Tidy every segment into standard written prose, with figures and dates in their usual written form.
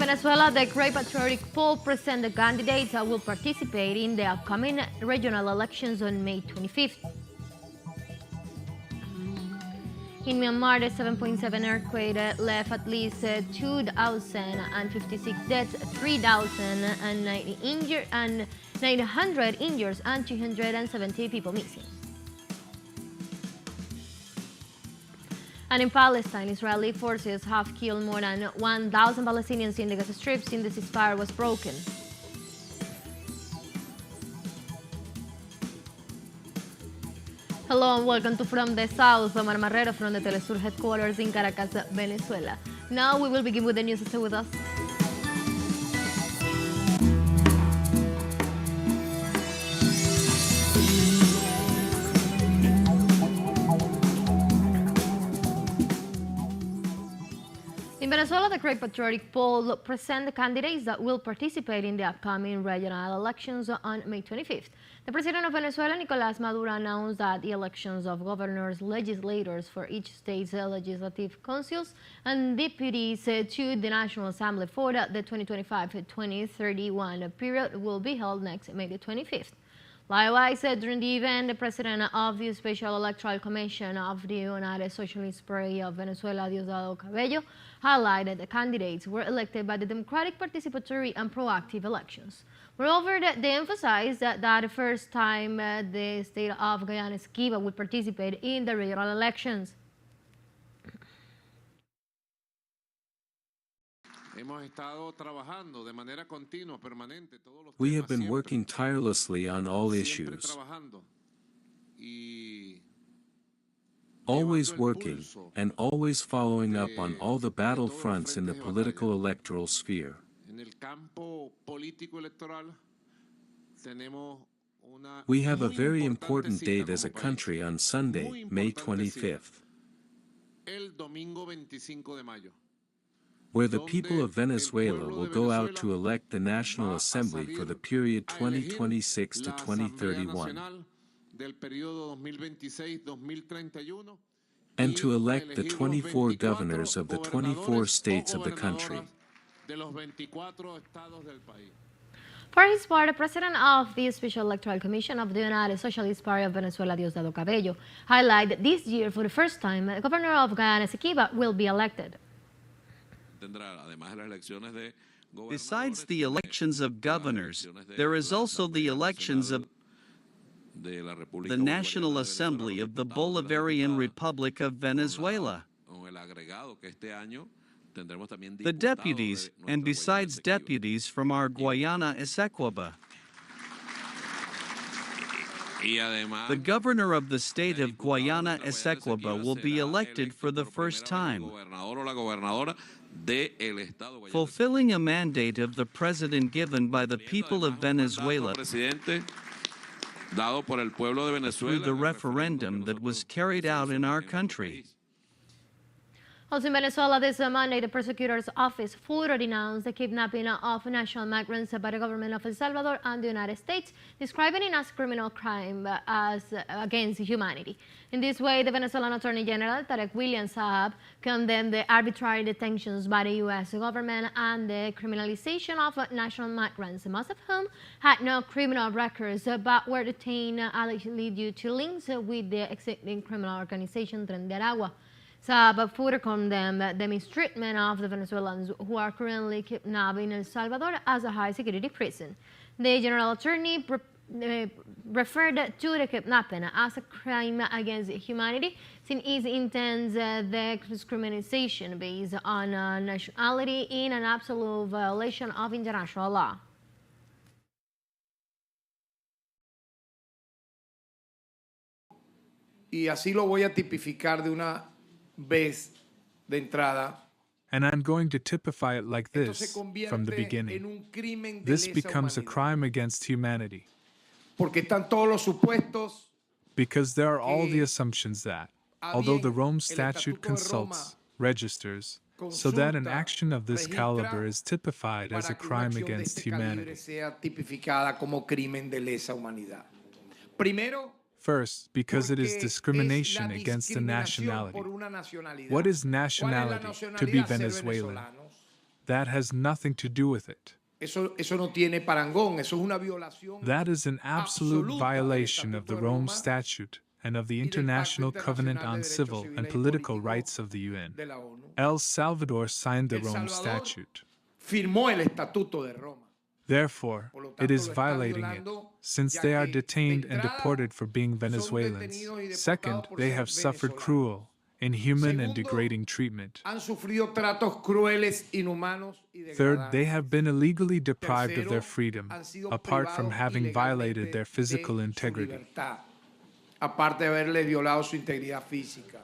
Venezuela, the Great Patriotic Poll presents the candidates that will participate in the upcoming regional elections on May 25th. In Myanmar, the 7.7 earthquake left at least 2,056 deaths, 3,090 injured, and 900 injured, and 270 people missing. And in Palestine, Israeli forces have killed more than 1,000 Palestinians in the Gaza Strip since the ceasefire was broken. Hello and welcome to From the South. I'm Marrero from the teleSUR headquarters in Caracas, Venezuela. Now we will begin with the news. Stay with us. In Venezuela, the Great Patriotic Poll presents the candidates that will participate in the upcoming regional elections on May 25th. The president of Venezuela, Nicolás Maduro, announced that the elections of governors, legislators for each state's legislative councils, and deputies to the National Assembly for the 2025-2031 period will be held next May the 25th. Likewise, during the event, the president of the Special Electoral Commission of the United Socialist Party of Venezuela, Diosdado Cabello, highlighted the candidates were elected by the democratic, participatory, and proactive elections. Moreover, they emphasized that the first time the state of Guyana Essequiba would participate in the regional elections. We have been working tirelessly on all issues, always working and always following up on all the battle fronts in the political electoral sphere. We have a very important date as a country on Sunday, May 25th. Where the people of Venezuela will go out to elect the National Assembly for the period 2026 to 2031, and to elect the 24 governors of the 24 states of the country. For his part, the president of the Special Electoral Commission of the United Socialist Party of Venezuela, Diosdado Cabello, highlighted that this year, for the first time, the governor of Guyana Essequiba will be elected. Besides the elections of governors, there is also the elections of the National Assembly of the Bolivarian Republic of Venezuela. The deputies, and besides deputies from our Guyana Essequiba. The governor of the state of Guyana Essequiba will be elected for the first time, fulfilling a mandate of the president given by the people of Venezuela through the referendum that was carried out in our country. Also in Venezuela, this Monday, the prosecutor's office fully denounced the kidnapping of national migrants by the government of El Salvador and the United States, describing it as criminal crime against humanity. In this way, the Venezuelan Attorney General, Tarek William Saab, condemned the arbitrary detentions by the U.S. government and the criminalization of national migrants, most of whom had no criminal records but were detained allegedly due to links with the existing criminal organization Tren de Aragua. Saab further condemned the mistreatment of the Venezuelans who are currently kidnapped in El Salvador as a high-security prison. The general attorney referred to the kidnapping as a crime against humanity, since it intends the discrimination based on nationality in an absolute violation of international law. Y así lo voy a tipificar de una vez de entrada. And I'm going to typify it like this from the beginning. This becomes a crime against humanity. Porque están todos los supuestos. Because there are all the assumptions that, although the Rome Statute consults, registers, so that an action of this caliber is typified as a crime against humanity. First, because it is discrimination against a nationality. What is nationality to be Venezuelan? That has nothing to do with it. Eso no tiene parangón. Eso es una violación That is an absolute absoluta del violation of Estatuto the de Rome Roma Statute and of the y del Pacto International Covenant Internacional on de Derechos Civil Civiles and y Political Políticos Rights of the UN. de la ONU. El Salvador signed the El Rome Salvador Statute. firmó el Estatuto de Roma. Therefore, Por lo it tanto, is lo está violating it, violando, since ya they are que, detained de and entrada, deported for being son Venezuelans. detenidos y deportados Second, por they ser have suffered venezolanos. cruel, inhuman, and Segundo, degrading treatment. han sufrido tratos crueles, inhumanos y Third, they degradantes. have been illegally deprived of their Tercero, freedom, han sido apart from privados having violated ilegalmente their physical de su integrity. libertad, aparte de haberle violado su integridad física.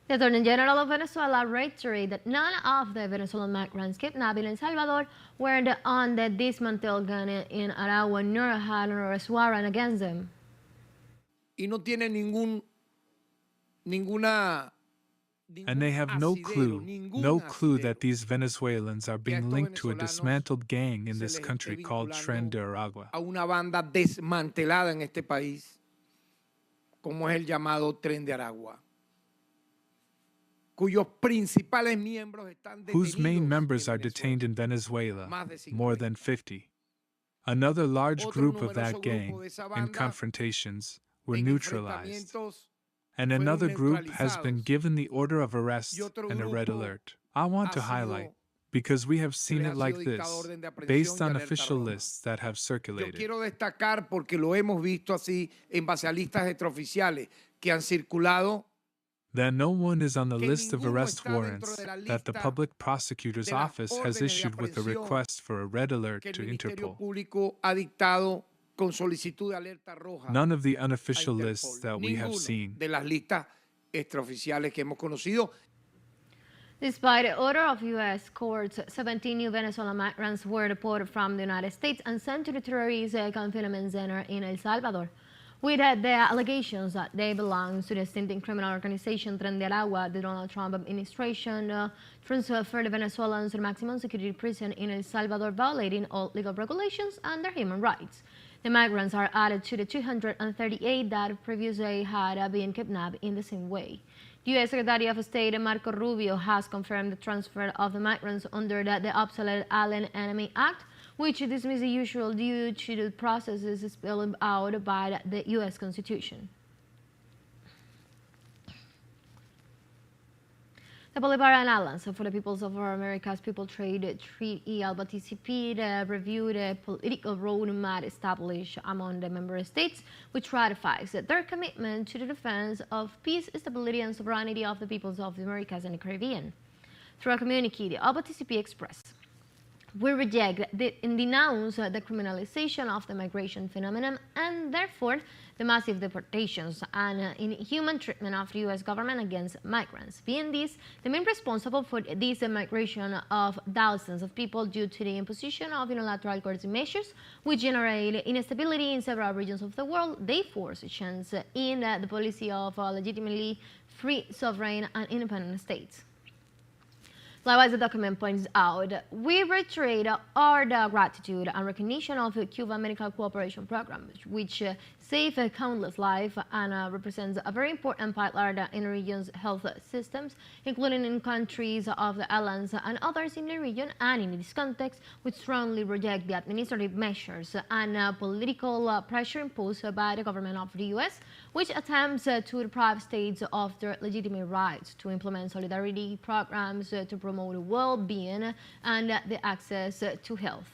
The Attorney General of Venezuela reiterated that none of the Venezuelan migrants kidnapped in El Salvador were on the dismantled gun in Aragua nor had an arrest warrant against them. Y no tiene ninguna And they have no clue that these Venezuelans are being linked to a dismantled gang in this country called Tren de Aragua. A una banda desmantelada en este país, como es el llamado Tren de Aragua, cuyos principales miembros están detenidos. Whose main members are detained in Venezuela, more than 50. Another large group of that gang, in confrontations, were neutralized. And another group has been given the order of arrest and a red alert. I want to highlight, because we have seen it like this, based on official lists that have Yo circulated. quiero destacar, porque lo hemos visto así en base a listas extraoficiales que han circulado, That no one is on the list of arrest warrants that the public prosecutor's office has issued with a request for a red alert que el to Ministerio Interpol. Público ha dictado con solicitud de alerta roja. None of the a unofficial Interpol. lists that we have Ninguno seen. de las listas extraoficiales que hemos conocido. Despite the order of U.S. courts, 17 new Venezuelan migrants were deported from the United States and sent to the terrorist confinement center in El Salvador, with the allegations that they belong to the distinct criminal organization Tren de Aragua. The Donald Trump administration transferred the Venezuelans to the maximum security prison in El Salvador, violating all legal regulations and their human rights. The migrants are added to the 238 that previously had been kidnapped in the same way. The U.S. Secretary of State Marco Rubio has confirmed the transfer of the migrants under the obsolete Alien Enemy Act, which dismisses the usual due to the processes spelled out by the U.S. Constitution. The Bolivarian Alliance for the Peoples of America's People Trade Treaty, ALBA TCP, reviewed a political roadmap established among the member states, which ratifies their commitment to the defense of peace, stability, and sovereignty of the peoples of the Americas and the Caribbean. Through a communique, the ALBA TCP expressed, "We reject and denounce the criminalization of the migration phenomenon and therefore the massive deportations and inhuman treatment of the U.S. government against migrants, being this the main responsible for this migration of thousands of people due to the imposition of unilateral coercive measures which generate instability in several regions of the world. They force a chance in the policy of legitimately free, sovereign, and independent states." Likewise, the document points out, "We reiterate our gratitude and recognition of the Cuban Medical Cooperation Program, which saved countless lives and represents a very important pillar in the region's health systems, including in countries of the islands and others in the region. And in this context, we strongly reject the administrative measures and political pressure imposed by the government of the U.S., which attempts to deprive states of their legitimate rights to implement solidarity programs to promote well-being and the access to health."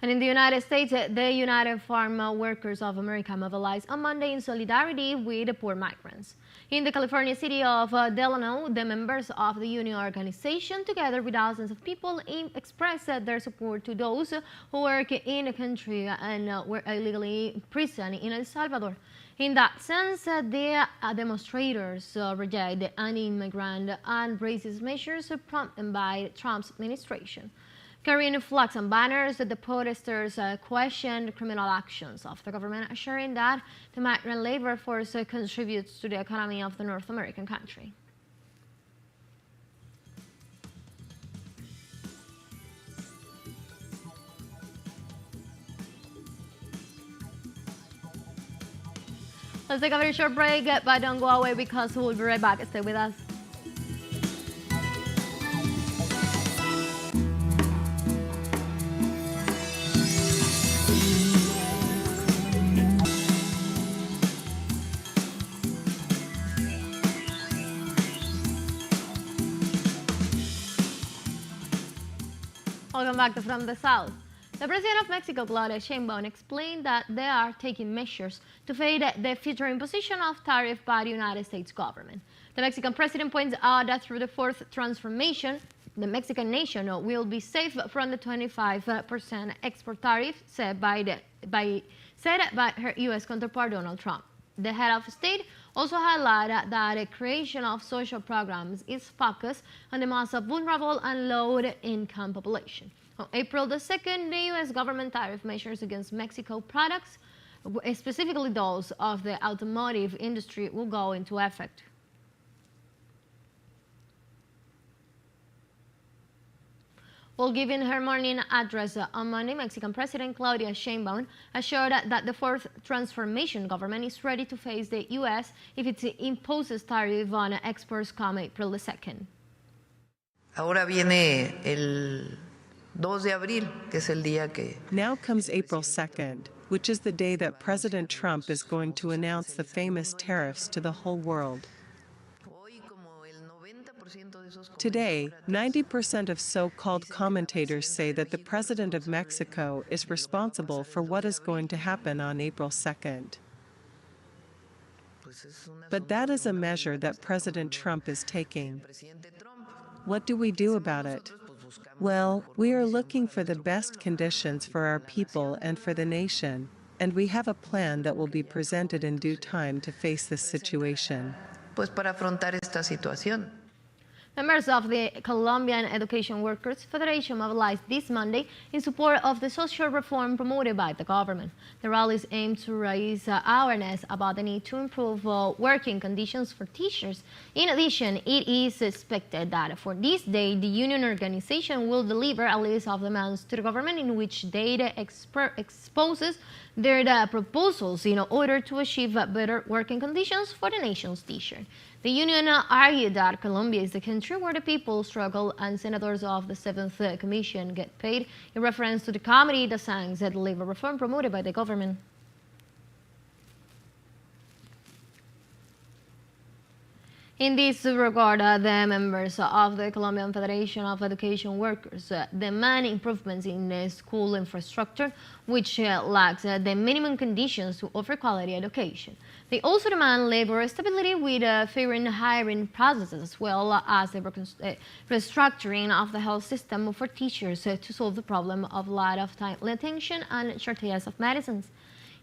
And in the United States, the United Farm Workers of America mobilized on Monday in solidarity with the poor migrants. In the California city of Delano, the members of the union organization, together with thousands of people, expressed their support to those who work in the country and were illegally imprisoned in El Salvador. In that sense, the demonstrators reject the anti-immigrant and racist measures prompted by Trump's administration. Carrying flags and banners, the protesters questioned criminal actions of the government, assuring that the migrant labor force contributes to the economy of the North American country. Let's take a very short break, but don't go away because we'll be right back. Stay with us. Welcome back to From the South. The President of Mexico, Claudia Sheinbaum, explained that they are taking measures to fade the future imposition of tariff by the United States government. The Mexican president points out that through the fourth transformation, the Mexican nation will be safe from the 25% export tariff set by her U.S. counterpart Donald Trump. The head of state also highlighted that the creation of social programs is focused on the most vulnerable and low-income population. On April the 2nd, the U.S. government tariff measures against Mexico products, specifically those of the automotive industry, will go into effect. While giving her morning address on Monday, Mexican President Claudia Sheinbaum assured that the fourth transformation government is ready to face the U.S. if it imposes tariff on exports come April the 2nd. Ahora viene el 2 de abril, que es el día que... Now comes April 2nd, which is the day that President Trump is going to announce the famous tariffs to the whole world. Today, 90% of so-called commentators say that the President of Mexico is responsible for what is going to happen on April 2nd. But that is a measure that President Trump is taking. What do we do about it? Well, we are looking for the best conditions for our people and for the nation, and we have a plan that will be presented in due time to face this situation. Pues para afrontar esta situación. Members of the Colombian Education Workers Federation mobilized this Monday in support of the social reform promoted by the government. The rallies aim to raise awareness about the need to improve working conditions for teachers. In addition, it is expected that for this day, the union organization will deliver a list of demands to the government in which data exposes their proposals in order to achieve better working conditions for the nation's teachers. The union argued that Colombia is the country where the people struggle and senators of the 7th Commission get paid, in reference to the committee that sanctions the labor reform promoted by the government. In this regard, the members of the Colombian Federation of Education Workers demand improvements in the school infrastructure, which lacks the minimum conditions to offer quality education. They also demand labor stability with fairer hiring processes, as well as the restructuring of the health system for teachers to solve the problem of lack of timely attention and shortage of medicines.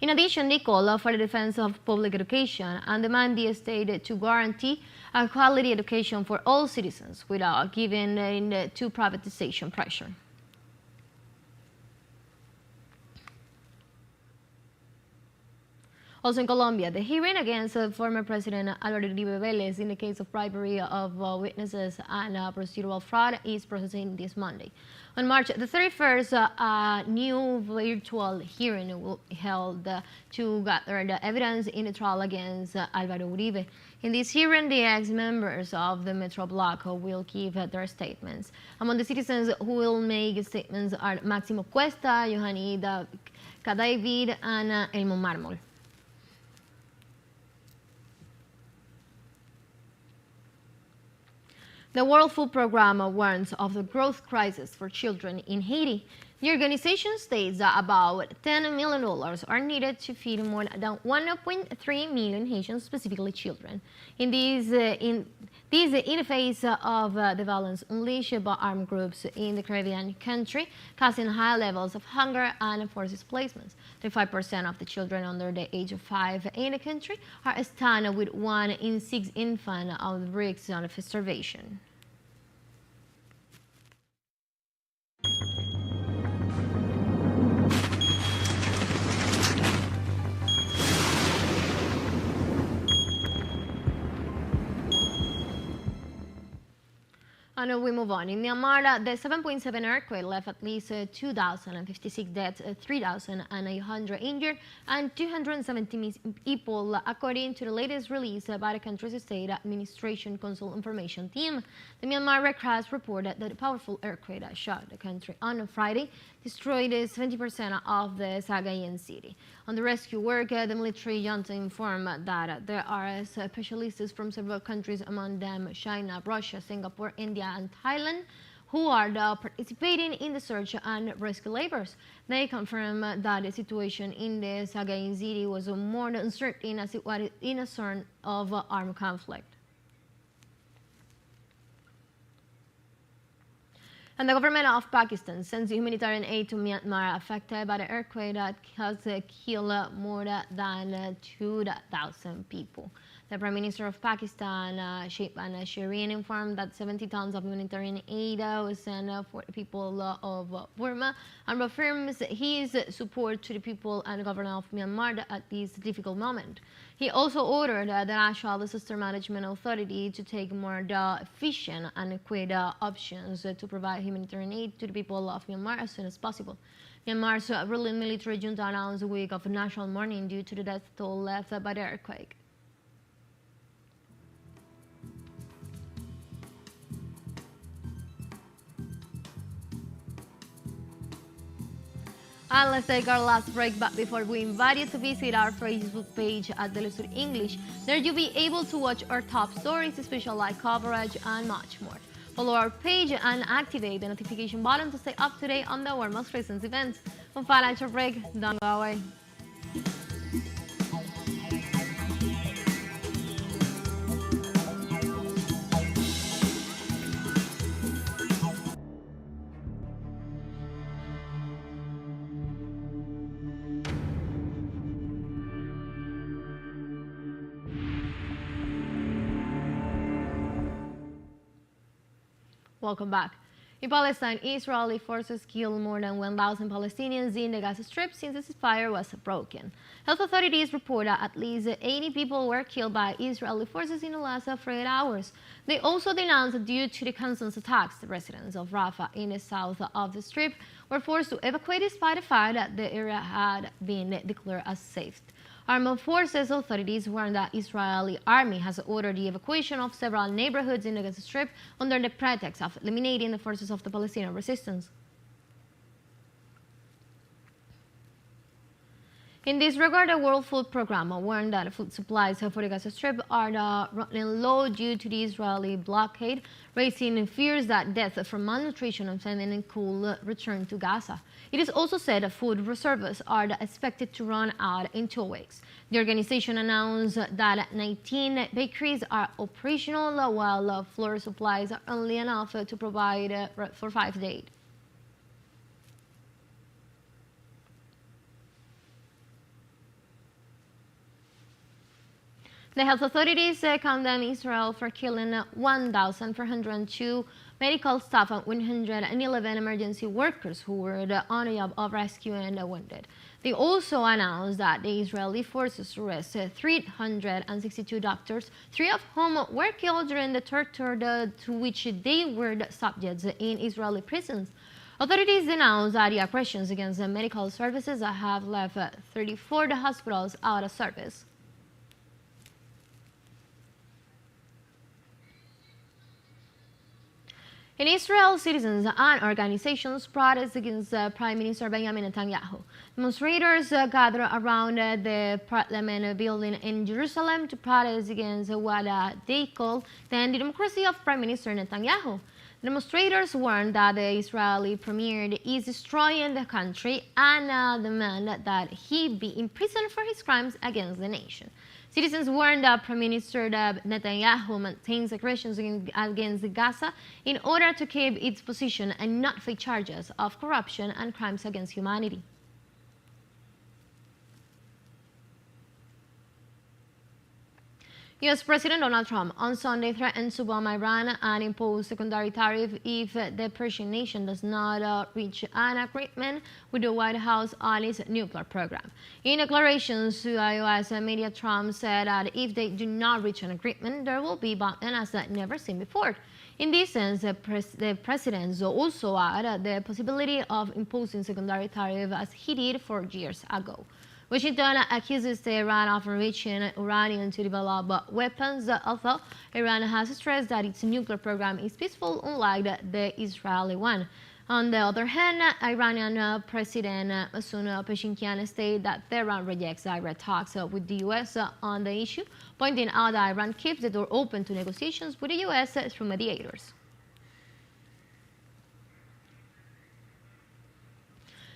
In addition, they call for the defense of public education and demand the state to guarantee a quality education for all citizens without giving in to privatization pressure. Also in Colombia, the hearing against former President Álvaro Uribe Vélez in the case of bribery of witnesses and procedural fraud is processing this Monday. On March the 31st, a new virtual hearing will be held to gather the evidence in the trial against Álvaro Uribe. In this hearing, the ex-members of the Metro Bloc will give their statements. Among the citizens who will make statements are Máximo Cuesta, Johanida Cadavid, and Elmo Mármol. The World Food Programme warns of the growth crisis for children in Haiti. The organization states that about $10 million are needed to feed more than 1.3 million Haitians, specifically children. In the face of the violence unleashed by armed groups in the Caribbean country, causing high levels of hunger and forced displacements. 35% of the children under the age of 5 in the country are stunned, with 1 in 6 infants on the risk of starvation. And we move on. In Myanmar, the 7.7 earthquake left at least 2,056 deaths, 3,800 injured, and 270 people, according to the latest release by the country's State Administration Council Information Team. The Myanmar Red Cross reported that a powerful earthquake that shook the country on Friday destroyed 70% of the Sagaing city. On the rescue work, the military junta informed that there are specialists from several countries, among them China, Russia, Singapore, India, and Thailand, who are participating in the search and rescue labors. They confirm that the situation in the Sagaing city was more uncertain as it was in a zone of armed conflict. And the government of Pakistan sends humanitarian aid to Myanmar affected by the earthquake that has killed more than 2,000 people. The Prime Minister of Pakistan, Shehbaz Sharif, informed that 70 tons of humanitarian aid was sent for the people of Burma and reaffirms his support to the people and government of Myanmar at this difficult moment. He also ordered the National Disaster Management Authority to take more efficient and quick options to provide humanitarian aid to the people of Myanmar as soon as possible. Myanmar's ruling military junta announced a week of national mourning due to the death toll left by the earthquake. And let's take our last break, but before we invite you to visit our Facebook page at teleSUR English, there you'll be able to watch our top stories, special live coverage, and much more. Follow our page and activate the notification button to stay up to date on our most recent events. On financial break, don't go away. Welcome back. In Palestine, Israeli forces killed more than 1,000 Palestinians in the Gaza Strip since the ceasefire was broken. Health authorities report that at least 80 people were killed by Israeli forces in the last 48 hours. They also denounced that due to the constant attacks, the residents of Rafah in the south of the Strip were forced to evacuate despite the fact that the area had been declared as safe. Armed forces authorities warned that Israeli army has ordered the evacuation of several neighborhoods in the Gaza Strip under the pretext of eliminating the forces of the Palestinian resistance. In this regard, the World Food Programme warned that food supplies for the Gaza Strip are running low due to the Israeli blockade, raising fears that deaths from malnutrition and famine could return to Gaza. It is also said that food reserves are expected to run out in 2 weeks. The organization announced that 19 bakeries are operational, while flour supplies are only enough to provide for 5 days. The health authorities condemned Israel for killing 1,402 medical staff and 111 emergency workers who were on the job of rescuing the wounded. They also announced that the Israeli forces arrested 362 doctors, 3 of whom were killed during the torture to which they were subjects in Israeli prisons. Authorities announced that the aggressions against the medical services have left 34 hospitals out of service. In Israel, citizens and organizations protest against Prime Minister Benjamin Netanyahu. Demonstrators gathered around the Parliament building in Jerusalem to protest against what they call the anti-democracy of Prime Minister Netanyahu. Demonstrators warned that the Israeli premier is destroying the country and demand that he be imprisoned for his crimes against the nation. Citizens warned that Prime Minister Netanyahu maintains aggressions against Gaza in order to keep its position and not face charges of corruption and crimes against humanity. U.S. President Donald Trump on Sunday threatened to bomb Iran and impose secondary tariff if the Persian nation does not reach an agreement with the White House on its nuclear program. In declarations to U.S. media, Trump said that if they do not reach an agreement, there will be bombing as never seen before. In this sense, the president also added the possibility of imposing secondary tariff as he did 4 years ago. Washington accuses Tehran of enriching uranium to develop weapons, although Iran has stressed that its nuclear program is peaceful, unlike the Israeli one. On the other hand, Iranian President Masoud Pezeshkian stated that Tehran rejects direct talks with the U.S. on the issue, pointing out that Iran keeps the door open to negotiations with the U.S. through mediators.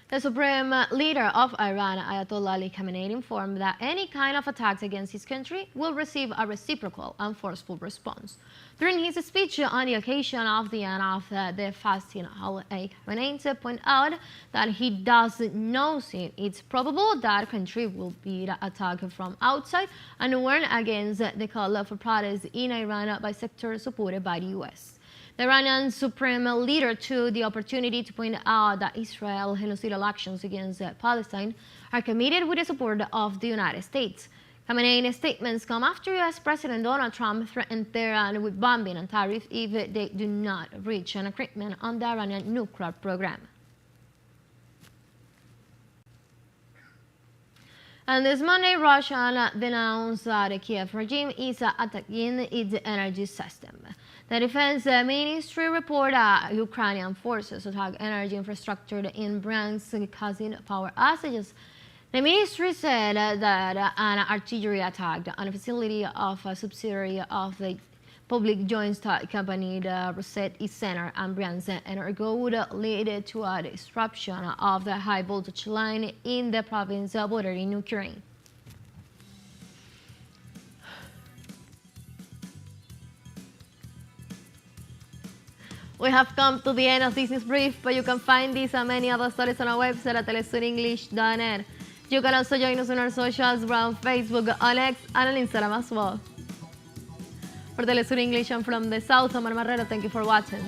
The supreme leader of Iran, Ayatollah Ali Khamenei, informed that any kind of attacks against his country will receive a reciprocal and forceful response. During his speech on the occasion of the end of the fasting holiday, Khamenei pointed out that he does not see it's probable that country will be attacked from outside and warned against the call for protests in Iran by sectors supported by the U.S. The Iranian supreme leader took the opportunity to point out that Israel's genocidal actions against Palestine are committed with the support of the United States. Khamenei's statements come after U.S. President Donald Trump threatened Tehran with bombing and tariffs if they do not reach an agreement on the Iranian nuclear program. And this Monday, Russia denounced that the Kiev regime is attacking its energy system. The Defense Ministry reported Ukrainian forces attacked energy infrastructure in Bryansk, causing power outages. The ministry said that an artillery attack on a facility of a subsidiary of the public joint stock company, the Roset Center and Bryansk Energo, would lead to a disruption of the high voltage line in the province bordering Ukraine. We have come to the end of this news brief, but you can find this and many other stories on our website at telesurenglish.net. You can also join us on our socials, we're on Facebook, on X, and on Instagram as well. For Telesur English, I'm from the South, I'm Marrero. Thank you for watching.